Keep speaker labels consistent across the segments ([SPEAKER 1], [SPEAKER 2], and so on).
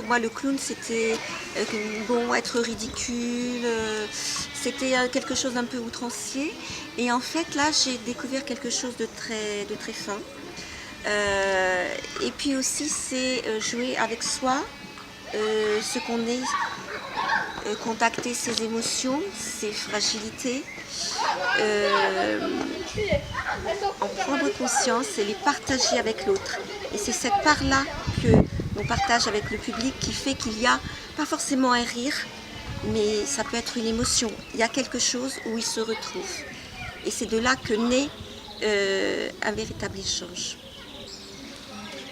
[SPEAKER 1] pour moi le clown c'était être ridicule, c'était quelque chose d'un peu outrancier. Et en fait là j'ai découvert quelque chose de très fin. Et puis aussi c'est jouer avec soi, ce qu'on est, contacter ses émotions, ses fragilités, en prendre conscience et les partager avec l'autre. Et c'est cette part-là que l'on partage avec le public qui fait qu'il y a pas forcément un rire, mais ça peut être une émotion. Il y a quelque chose où ils se retrouvent. Et c'est de là que naît un véritable échange.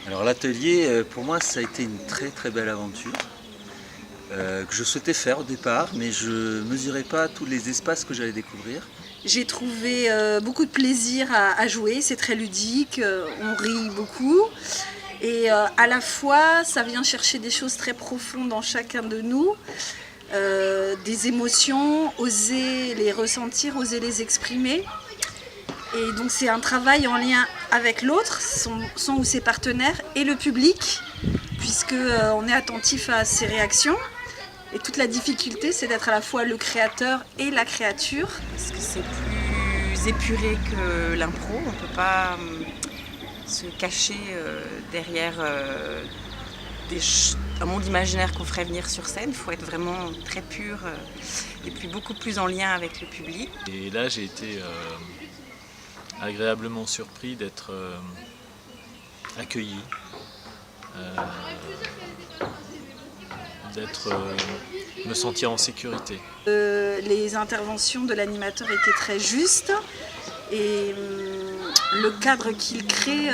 [SPEAKER 2] Alors l'atelier, pour moi, ça a été une très belle aventure que je souhaitais faire au départ, mais je ne mesurais pas tous les espaces que j'allais découvrir.
[SPEAKER 3] J'ai trouvé beaucoup de plaisir à jouer, c'est très ludique, on rit beaucoup. Et à la fois, ça vient chercher des choses très profondes en chacun de nous, des émotions, oser les ressentir, oser les exprimer. Et donc c'est un travail en lien avec l'autre, son ou ses partenaires, et le public, puisqu'on est attentif à ses réactions. Et toute la difficulté, c'est d'être à la fois le créateur et la créature.
[SPEAKER 4] Parce que c'est plus épuré que l'impro, on ne peut pas se cacher derrière un monde imaginaire qu'on ferait venir sur scène. Il faut être vraiment très pur et puis beaucoup plus en lien avec le public.
[SPEAKER 5] Et là, j'ai été agréablement surpris d'être accueilli, me sentir en sécurité.
[SPEAKER 3] Les interventions de l'animateur étaient très justes et le cadre qu'il crée,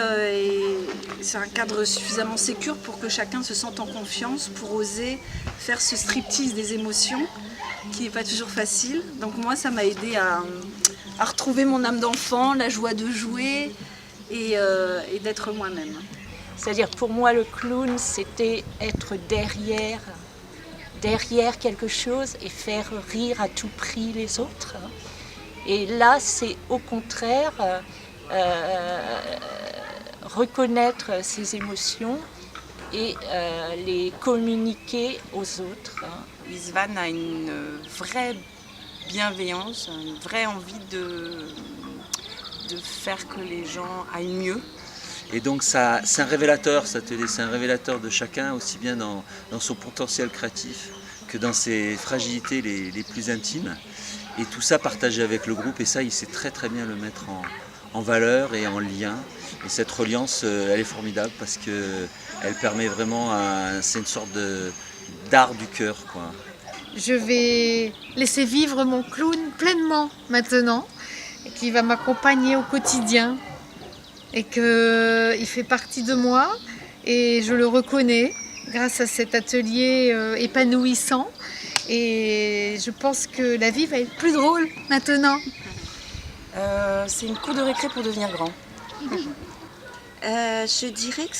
[SPEAKER 3] c'est un cadre suffisamment sécure pour que chacun se sente en confiance pour oser faire ce striptease des émotions qui n'est pas toujours facile. Donc moi, ça m'a aidé à retrouver mon âme d'enfant, la joie de jouer et d'être moi-même.
[SPEAKER 6] C'est-à-dire pour moi le clown c'était être derrière quelque chose et faire rire à tout prix les autres. Et là c'est au contraire reconnaître ses émotions et les communiquer aux autres.
[SPEAKER 4] Isvan a une vraie bienveillance, une vraie envie de faire que les gens aillent mieux.
[SPEAKER 2] Et donc ça, c'est un révélateur, cet atelier, c'est un révélateur de chacun, aussi bien dans son potentiel créatif que dans ses fragilités les plus intimes. Et tout ça partagé avec le groupe, et ça, il sait très bien le mettre en valeur et en lien. Et cette reliance, elle est formidable parce qu'elle permet vraiment, c'est une sorte d'art du cœur, quoi.
[SPEAKER 7] Je vais laisser vivre mon clown pleinement maintenant, et qui va m'accompagner au quotidien. Et qu'il fait partie de moi et je le reconnais grâce à cet atelier épanouissant et je pense que la vie va être plus drôle maintenant.
[SPEAKER 4] C'est une cour de récré pour devenir grand.
[SPEAKER 1] Je dirais que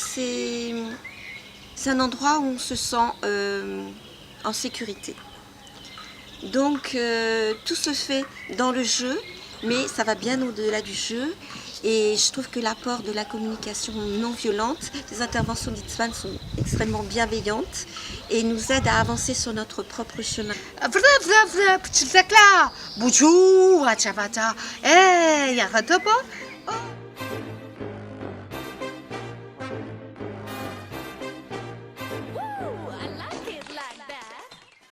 [SPEAKER 1] c'est un endroit où on se sent en sécurité. Donc tout se fait dans le jeu, mais ça va bien au-delà du jeu. Et je trouve que l'apport de la communication non violente, les interventions d'Isvan sont extrêmement bienveillantes et nous aident à avancer sur notre propre chemin.
[SPEAKER 7] Bonjour,